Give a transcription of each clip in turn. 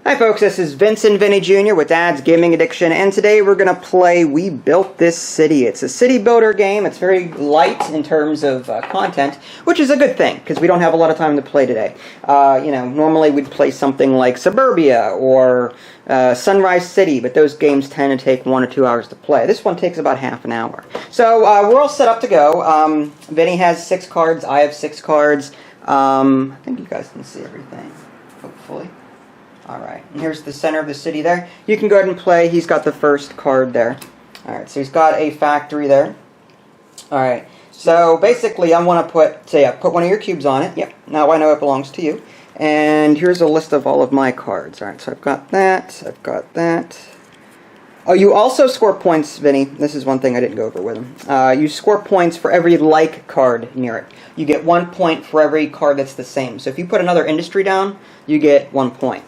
Hi folks, this is Vincent Vinnie Jr. with Dad's Gaming Addiction, and today we're going to play We Built This City. It's a city builder game. It's very light in terms of content, which is a good thing, because we don't have a lot of time to play today. Normally we'd play something like Suburbia or Sunrise City, but those games tend to take 1 or 2 hours to play. This one takes about half an hour. So we're all set up to go. Vinny has 6 cards, I have 6 cards. I think you guys can see everything, hopefully. Alright, and here's the center of the city there. You can go ahead and play. He's got the first card there. Alright, so he's got a factory there. Alright, so basically I want to put one of your cubes on it. Yep, now I know it belongs to you. And here's a list of all of my cards. Alright, so I've got that, I've got that. Oh, you also score points, Vinny. This is one thing I didn't go over with him. You score points for every like card near it. You get 1 point for every card that's the same. So if you put another industry down, you get 1 point.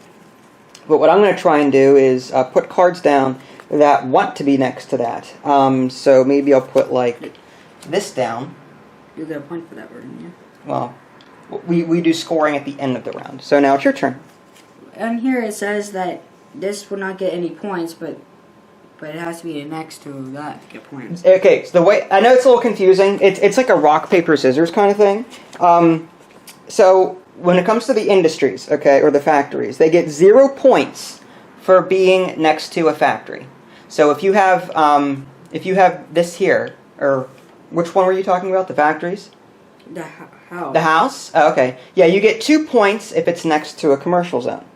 But what I'm going to try and do is put cards down that want to be next to that. So maybe I'll put, like, this down. You get a point for that word, didn't you? Well, we do scoring at the end of the round. So now it's your turn. And here it says that this would not get any points, but it has to be next to that to get points. Okay, so the way... I know it's a little confusing. It's like a rock, paper, scissors kind of thing. So... when it comes to the industries, okay, or the factories, they get 0 points for being next to a factory. So if you have this here, or which one were you talking about? The factories? The house. The house? Oh, okay. Yeah, you get 2 points if it's next to a commercial zone.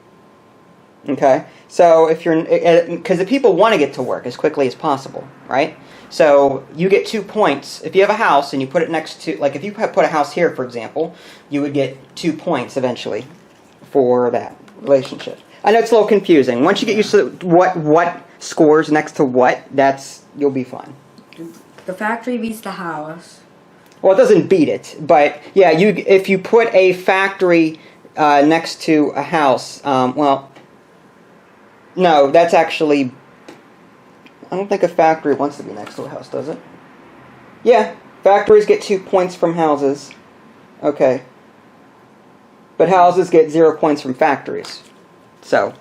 Okay? So if you're... because the people want to get to work as quickly as possible, right? So you get 2 points. If you have a house and you put it next to... like if you put a house here, for example, you would get 2 points eventually for that relationship. I know it's a little confusing. Once you get used to what scores next to what, you'll be fine. The factory beats the house. Well, it doesn't beat it, but yeah, if you put a factory next to a house, well, no, that's actually... I don't think a factory wants to be next to a house, does it? Yeah, factories get 2 points from houses. Okay. But houses get 0 points from factories. So,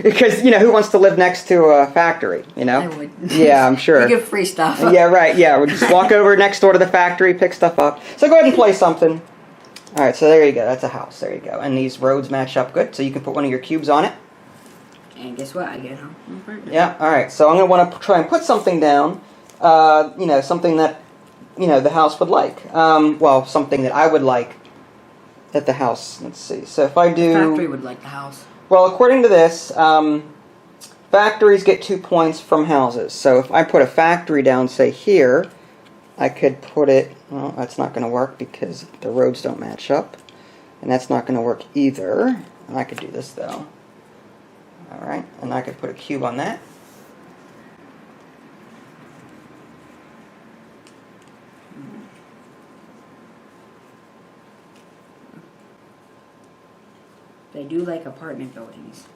because, who wants to live next to a factory, I would. Yeah, I'm sure. You get free stuff. Yeah, right, yeah. We'll just walk over next door to the factory, pick stuff up. So go ahead and play something. Alright, so there you go. That's a house. There you go. And these roads match up good, so you can put one of your cubes on it. And guess what? I get home. Yeah, alright. So I'm going to want to try and put something down, something that, the house would like. Well, something that I would like at the house. Let's see. So if I do... the factory would like the house. Well, according to this, factories get 2 points from houses. So if I put a factory down, say here, I could put it... well, that's not going to work because the roads don't match up. And that's not going to work either. And I could do this, though. Alright, and I could put a cube on that. They do like apartment buildings.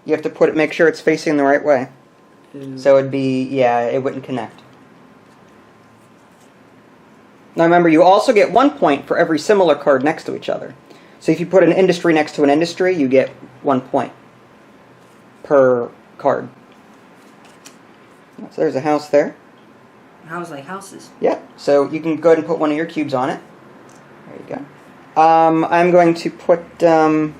You have to make sure it's facing the right way. So it'd be, yeah, it wouldn't connect. Now remember, you also get 1 point for every similar card next to each other. So if you put an industry next to an industry, you get 1 point per card. So there's a house there. House like houses. Yeah, so you can go ahead and put one of your cubes on it. There you go. I'm going to put... so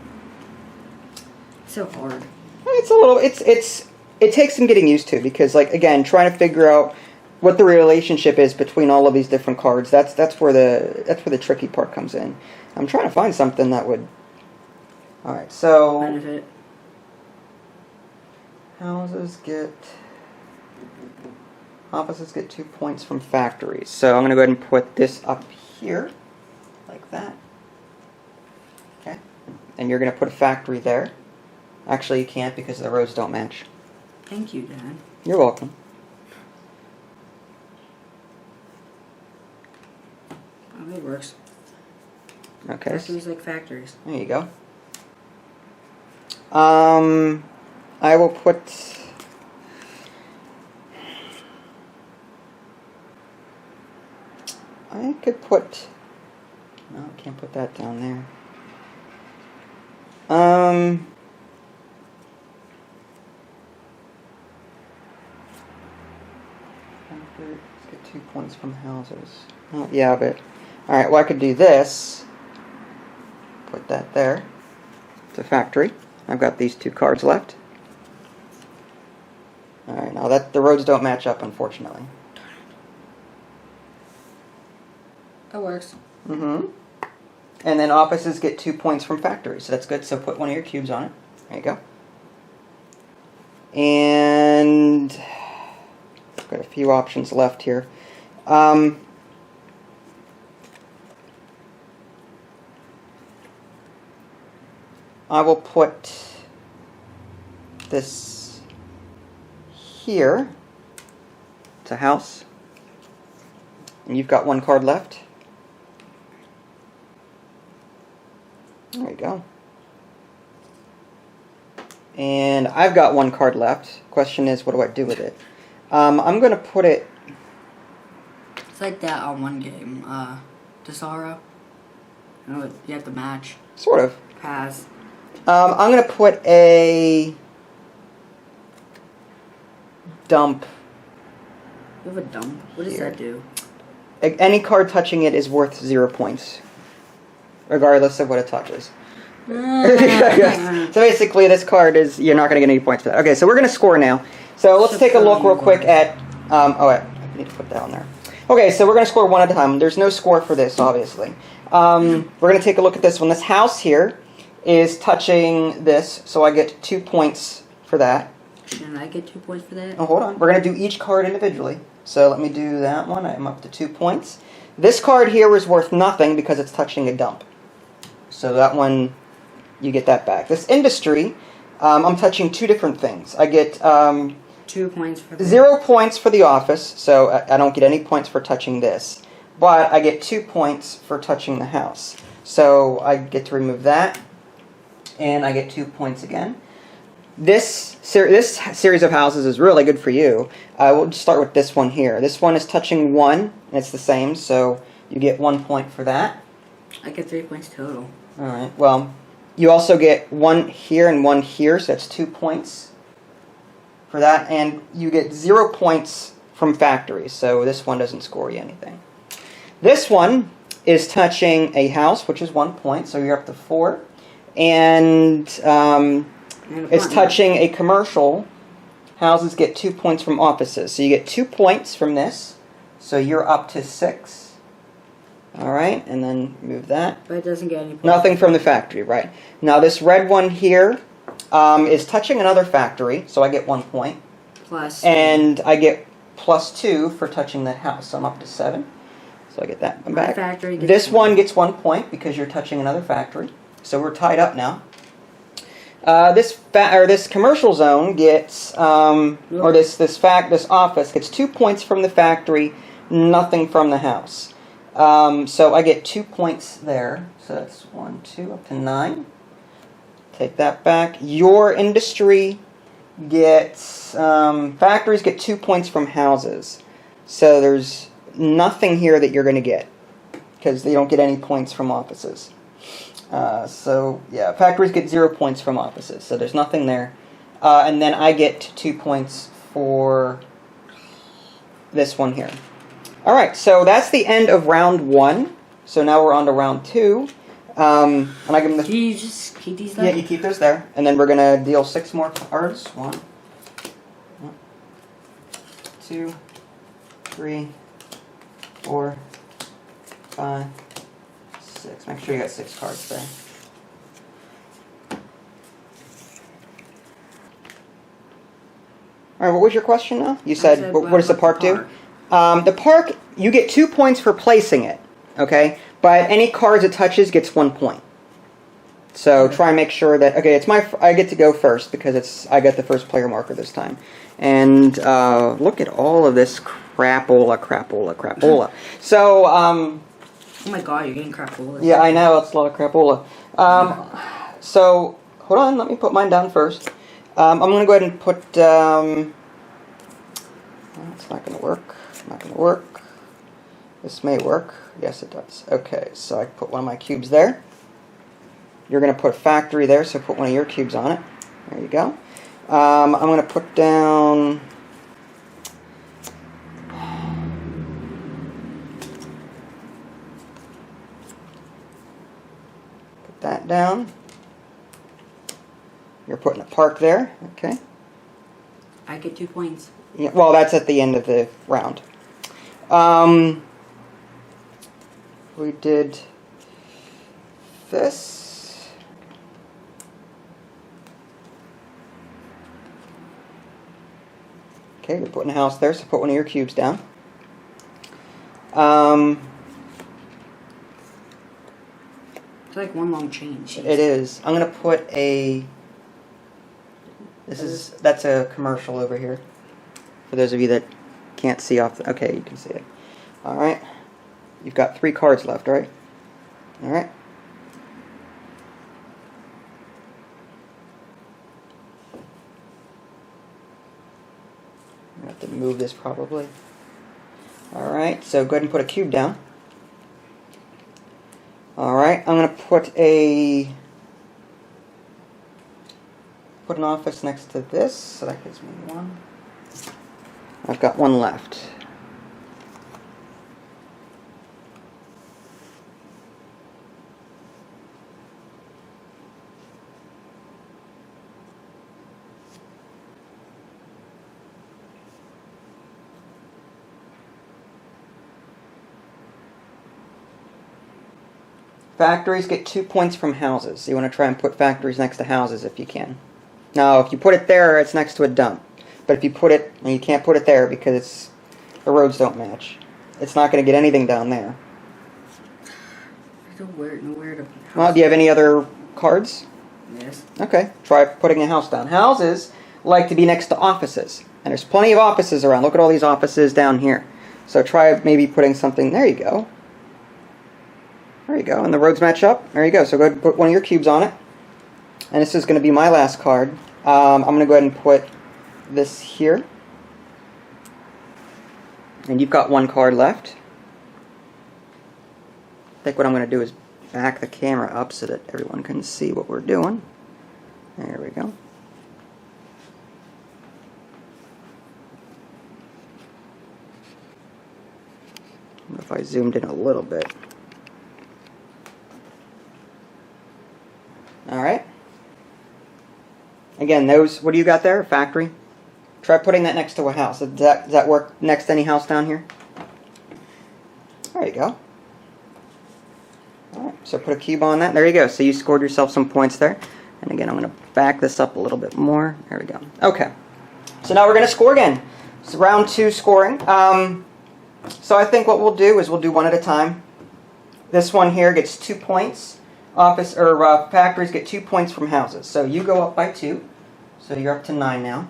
hard. It's a little... It takes some getting used to because, like, again, trying to figure out what the relationship is between all of these different cards. That's where the tricky part comes in. I'm trying to find something that would... Alright, so... benefit. Houses get... offices get 2 points from factories. So I'm going to go ahead and put this up here. Like that. Okay. And you're going to put a factory there. Actually, you can't because the roads don't match. Thank you, Dad. You're welcome. Oh, it works. Okay. Factories like factories. There you go. I will put... I could put... No, I can't put that down there. Let's get 2 points from houses. Oh, yeah, but alright, well I could do this. Put that there. It's a factory. I've got these 2 cards left. Alright, now that the roads don't match up, unfortunately. That works. Mm-hmm. And then offices get 2 points from factories, so that's good. So put one of your cubes on it. There you go. And got a few options left here. I will put this here. It's a house. And you've got 1 card left. There you go. And I've got 1 card left. Question is, what do I do with it? I'm going to put it... It's like that on one game. Desaro. You know, you have to match. Sort of. Pass. I'm going to put a... dump. You have a dump? What does that do? Any card touching it is worth 0 points. Regardless of what it touches. So basically this card is, you're not going to get any points for that. Okay, so we're going to score now. So let's take a look real quick at, I need to put that on there. Okay, so we're going to score one at a time. There's no score for this, obviously. We're going to take a look at this one. This house here is touching this, so I get 2 points for that. Shouldn't I get 2 points for that? Oh, hold on. We're going to do each card individually. So let me do that one. I'm up to 2 points. This card here is worth nothing because it's touching a dump. So that one, you get that back. This industry, I'm touching 2 different things. I get 2 points for that. 0 points for the office, so I don't get any points for touching this. But I get 2 points for touching the house. So I get to remove that, and I get 2 points again. This series of houses is really good for you. We'll just start with this one here. This one is touching 1, and it's the same, so you get 1 point for that. I get 3 points total. Alright, well, you also get 1 here and 1 here, so that's 2 points for that. And you get 0 points from factories, so this one doesn't score you anything. This one is touching a house, which is 1 point, so you're up to 4. And it's touching a commercial. Houses get 2 points from offices. So you get 2 points from this. So you're up to 6. Alright, and then move that. But it doesn't get any points. Nothing from the factory, right. Now this red one here is touching another factory. So I get 1 point. Plus. And I get +2 for touching that house. So I'm up to 7. So I get that one back. Factory gets This one gets 1 point because you're touching another factory. So we're tied up now. This commercial zone gets, or this office gets 2 points from the factory, nothing from the house. So I get 2 points there. So that's 1, 2, up to 9. Take that back. Your industry gets, factories get 2 points from houses. So there's nothing here that you're going to get because they don't get any points from offices. So, yeah, factories get 0 points from offices, so there's nothing there. And then I get 2 points for this one here. Alright, so that's the end of round 1. So now we're on to round 2. And I give them the... Do you just keep these there? Yeah, you keep those there. And then we're going to deal 6 more cards. 1, 2, 3, 4, 5, 6. Make sure you got 6 cards there. Alright, what was your question now? You said what does the park do? The park, you get 2 points for placing it, okay? But any cards it touches gets 1 point. So try and make sure that, okay, I get to go first because I got the first player marker this time. And look at all of this crapola. So, oh my god, you're getting crapola. Yeah, I know, it's a lot of crapola. So, hold on, let me put mine down first. I'm going to go ahead and put, it's not going to work. Not going to work. This may work. Yes, it does. Okay, so I put one of my cubes there. You're going to put factory there, so put one of your cubes on it. There you go. I'm going to put down... Put that down. You're putting a park there. Okay. I get 2 points. Yeah, well, that's at the end of the round. We did this. Okay, you're putting a house there, so put one of your cubes down. It's like one long chain. Jeez. It is. I'm gonna put a. That's a commercial over here. For those of you that can't see off. Okay, you can see it. All right. You've got 3 cards left, right? All right. I have to move this probably. All right. So go ahead and put a cube down. All right. I'm going to put an office next to this, so that gives me 1. I've got 1 left. Factories get 2 points from houses. So you want to try and put factories next to houses if you can. Now, if you put it there, it's next to a dump. But if you put it, and you can't put it there because the roads don't match. It's not going to get anything down there. I don't know where to. Well, do you have any other cards? Yes. Okay, try putting a house down. Houses like to be next to offices. And there's plenty of offices around. Look at all these offices down here. So try maybe putting something, there you go. There you go, and the roads match up. There you go, so go ahead and put one of your cubes on it. And this is going to be my last card. I'm going to go ahead and put this here. And you've got 1 card left. I think what I'm going to do is back the camera up so that everyone can see what we're doing. There we go. If I zoomed in a little bit. Alright. Again, those, what do you got there? A factory? Try putting that next to a house. Does that work next to any house down here? There you go. Alright, so put a cube on that. There you go. So you scored yourself some points there. And again, I'm going to back this up a little bit more. There we go. Okay. So now we're going to score again. It's round 2 scoring. So I think what we'll do is we'll do one at a time. This one here gets 2 points. Factories get 2 points from houses. So you go up by 2. So you're up to 9 now.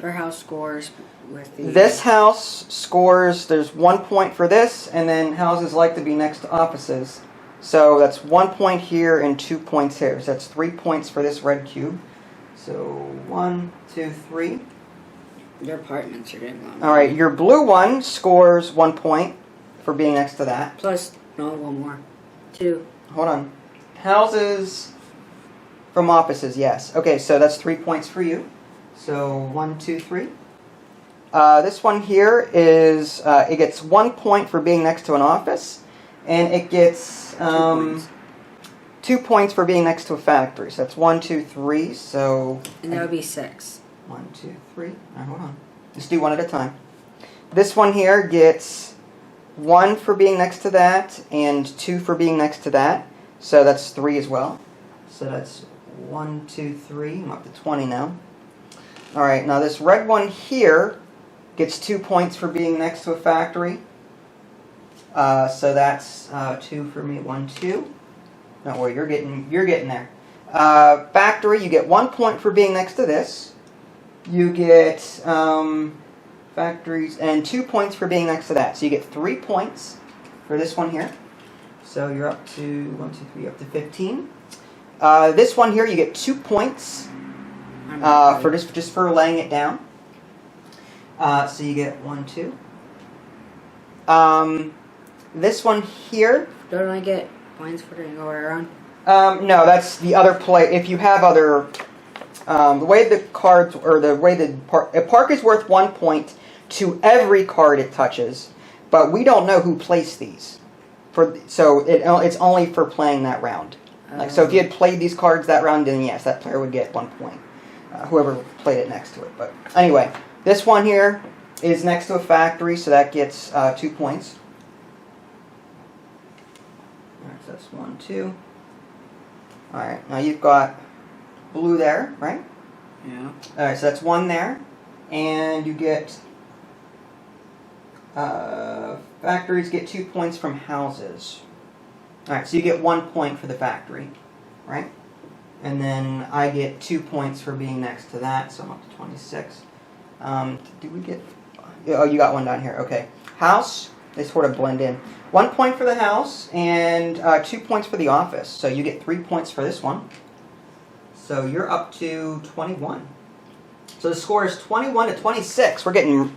Our house scores with the... This house scores, there's 1 point for this, and then houses like to be next to offices. So that's 1 point here and 2 points here. So that's 3 points for this red cube. So 1, 2, 3. Your apartments are getting long. Alright, your blue one scores 1 point for being next to that. Plus, no, 1 more. 2. Hold on. Houses from offices, yes. Okay, so that's 3 points for you. So 1, 2, 3. This one here is, it gets 1 point for being next to an office, and it gets 2 points for being next to a factory. So that's 1, 2, 3. So and that would be 6. 1, 2, 3. Now, hold on. Just do one at a time. This one here gets 1 for being next to that, and 2 for being next to that. So that's 3 as well. So that's 1, 2, 3. I'm up to 20 now. Alright, now this red one here gets 2 points for being next to a factory. So that's 2 for me. 1, 2. Don't worry, you're getting there. Factory, you get 1 point for being next to this. You get factories and 2 points for being next to that. So you get 3 points for this one here. So you're up to 1, 2, 3, up to 15. This one here, you get 2 points for just for laying it down. So you get 1, 2. This one here. Don't I get points for doing go around? No, that's the other play. If you have other, the way the cards or the way the a park is worth 1 point to every card it touches, but we don't know who placed these. It's only for playing that round. Like so, if you had played these cards that round, then yes, that player would get 1 point. Whoever played it next to it. But anyway, this one here is next to a factory, so that gets 2 points. Alright, so that's 1, 2. Alright, now you've got blue there, right? Yeah. Alright, so that's 1 there. And you get... factories get 2 points from houses. Alright, so you get 1 point for the factory, right? And then I get 2 points for being next to that, so I'm up to 26. Do we get... Oh, you got one down here. Okay. House, they sort of blend in. 1 point for the house, and 2 points for the office. So you get 3 points for this one. So you're up to 21. So the score is 21 to 26.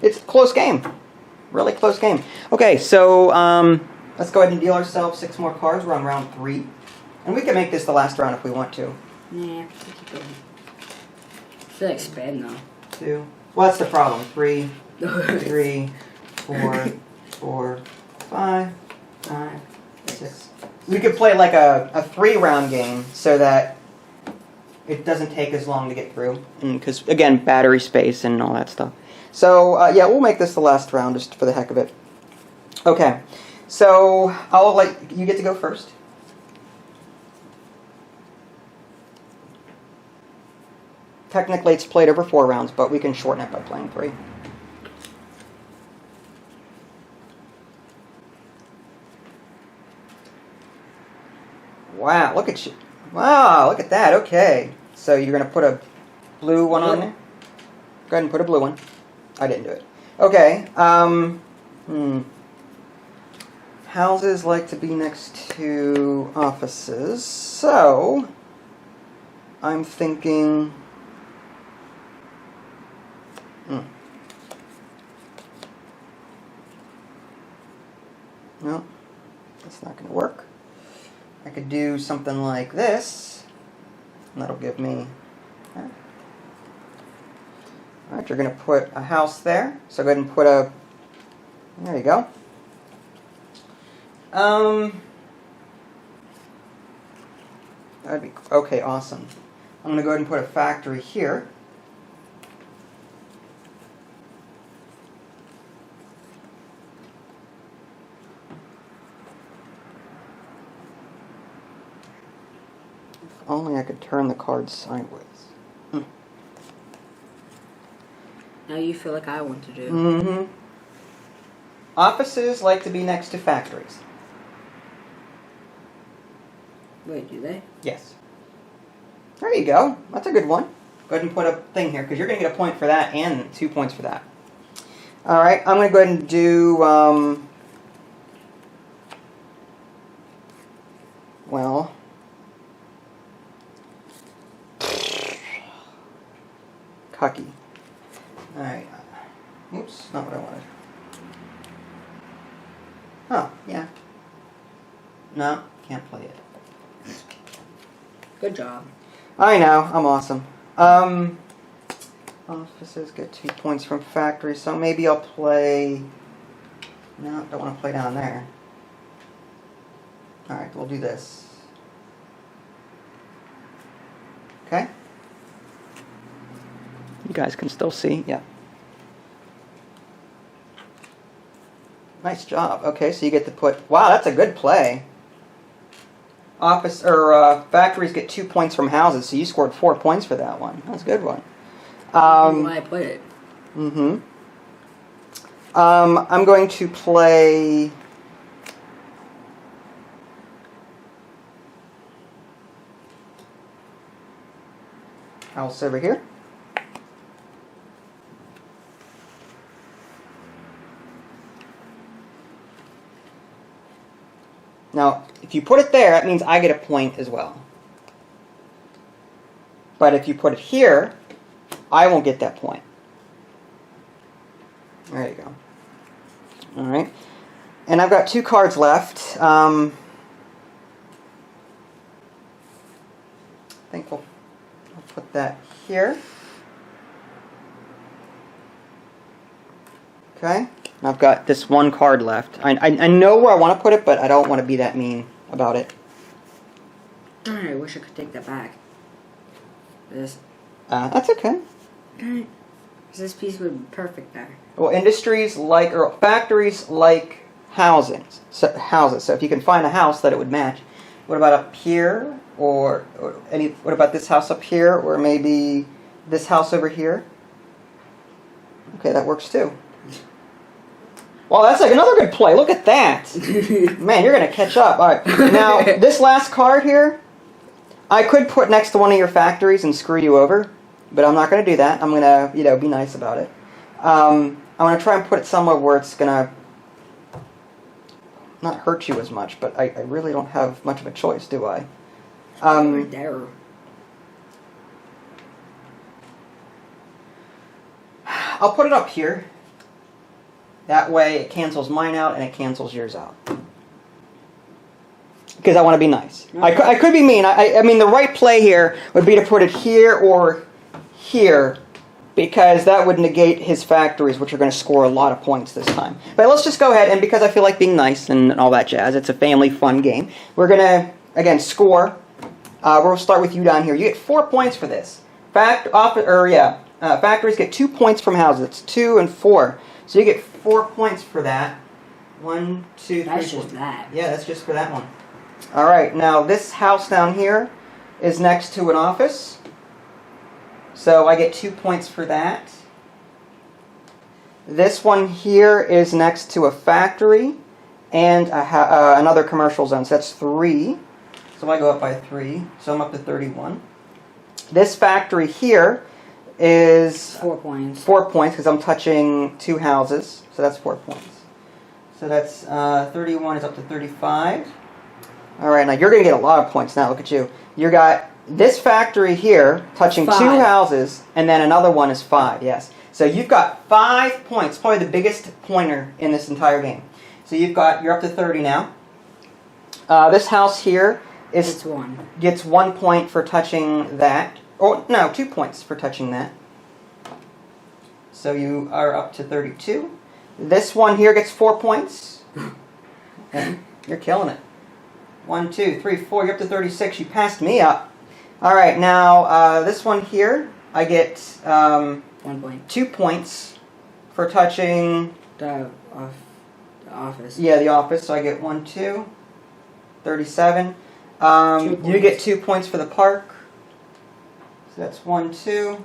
It's a close game. Really close game. Okay, so let's go ahead and deal ourselves 6 more cards. We're on round 3. And we can make this the last round if we want to. Yeah, keep going. I feel like sped now. 2. Well, that's the problem. 3, 3, 4, 4, 5, 5, 6. We could play like a 3-round game so that it doesn't take as long to get through. Because, again, battery space and all that stuff. So, yeah, we'll make this the last round just for the heck of it. Okay. So, I'll let you get to go first. Technically, it's played over 4 rounds, but we can shorten it by playing 3. Wow, look at you. Wow, look at that. Okay. So you're going to put a blue one on there? Go ahead and put a blue one. I didn't do it. Okay. Houses like to be next to offices. So, I'm thinking... No, that's not going to work. I could do something like this, and that'll give me... Okay. Alright, you're going to put a house there, so go ahead and put a... There you go. That'd be... Okay, awesome. I'm going to go ahead and put a factory here. If only I could turn the cards sideways. Now you feel like I want to do. Mm-hmm. Offices like to be next to factories. Wait, do they? Yes. There you go. That's a good one. Go ahead and put a thing here, because you're going to get a point for that and 2 points for that. Alright, I'm going to go ahead and do... well... Cucky. Alright. Oops, not what I wanted. Oh, yeah. No, can't play it. Good job. I know, I'm awesome. Offices get 2 points from factory, so maybe I'll play... No, don't want to play down there. Alright, we'll do this. Okay? You guys can still see, yeah. Nice job. Okay, so you get to put... Wow, that's a good play. Factories get 2 points from houses, so you scored 4 points for that one. That's a good one. Why I put it. Mm-hmm. I'm going to play... House over here. Now, if you put it there, that means I get a point as well. But if you put it here, I won't get that point. There you go. Alright. And I've got 2 cards left. I think we'll put that here. Okay, I've got this one card left. I know where I want to put it, but I don't want to be that mean about it. I wish I could take that back. This. That's okay. This piece would be perfect there. Well, industries like, or factories like houses. So if you can find a house that it would match. What about up here? Or what about this house up here? Or maybe this house over here? Okay, that works too. Well, that's like another good play. Look at that. Man, you're going to catch up. All right. Now, this last card here, I could put next to one of your factories and screw you over, but I'm not going to do that. I'm going to, be nice about it. I'm going to try and put it somewhere where it's going to not hurt you as much, but I really don't have much of a choice, do I? Right there. I'll put it up here. That way it cancels mine out and it cancels yours out. Because I want to be nice. Okay. I could be mean. I mean, the right play here would be to put it here or here, because that would negate his factories, which are going to score a lot of points this time. But let's just go ahead, and because I feel like being nice and all that jazz, it's a family fun game. We're going to, again, score. We'll start with you down here. You get 4 points for this. Factories get 2 points from houses. It's 2 and 4. So you get 4 points for that. 1, 2, 3, That's 4. just that. Yeah, that's just for that one. All right, now this house down here is next to an office. So I get 2 points for that. This one here is next to a factory and another commercial zone. So that's 3. So I go up by 3. So I'm up to 31. This factory here is 4 points. 4 points because I'm touching 2 houses. So that's 4 points. So that's 31 is up to 35. All right, now you're going to get a lot of points now. Look at you. You got this factory here touching 2 houses, and then another one is 5, yes. So you've got 5 points, probably the biggest pointer in this entire game. So you're up to 30 now. This house here It's gets 1 point for touching that. Oh, no, 2 points for touching that. So you are up to 32. This one here gets 4 points. Okay, you're killing it. 1, 2, 3, 4. You're up to 36. You passed me up. All right, now this one here, I get 1 point. 2 points for touching The office. Yeah, the office. So I get 1, 2, 37. 2 points. You get 2 points for the park. So that's 1, 2.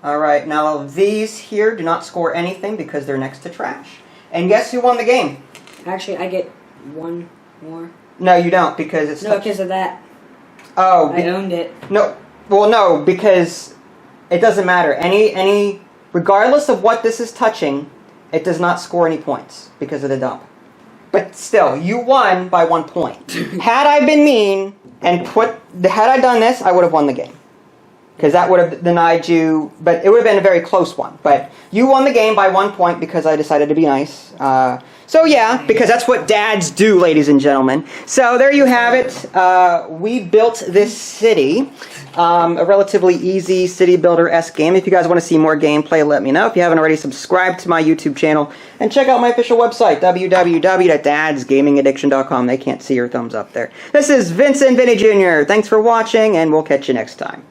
All right, now these here do not score anything because they're next to trash. And guess who won the game? Actually, I get 1 more. No, you don't, because it's... No, because of that. Oh. I owned it. No, well, no, because it doesn't matter. Regardless of what this is touching, it does not score any points because of the dump. But still, you won by 1 point. Had I been mean and had I done this, I would have won the game. Because that would have denied you, but it would have been a very close one. But you won the game by 1 point because I decided to be nice. So yeah, because that's what dads do, ladies and gentlemen. So there you have it. We built this city. A relatively easy city builder-esque game. If you guys want to see more gameplay, let me know. If you haven't already, subscribe to my YouTube channel. And check out my official website, www.dadsgamingaddiction.com. They can't see your thumbs up there. This is Vincent Vinnie Jr. Thanks for watching, and we'll catch you next time.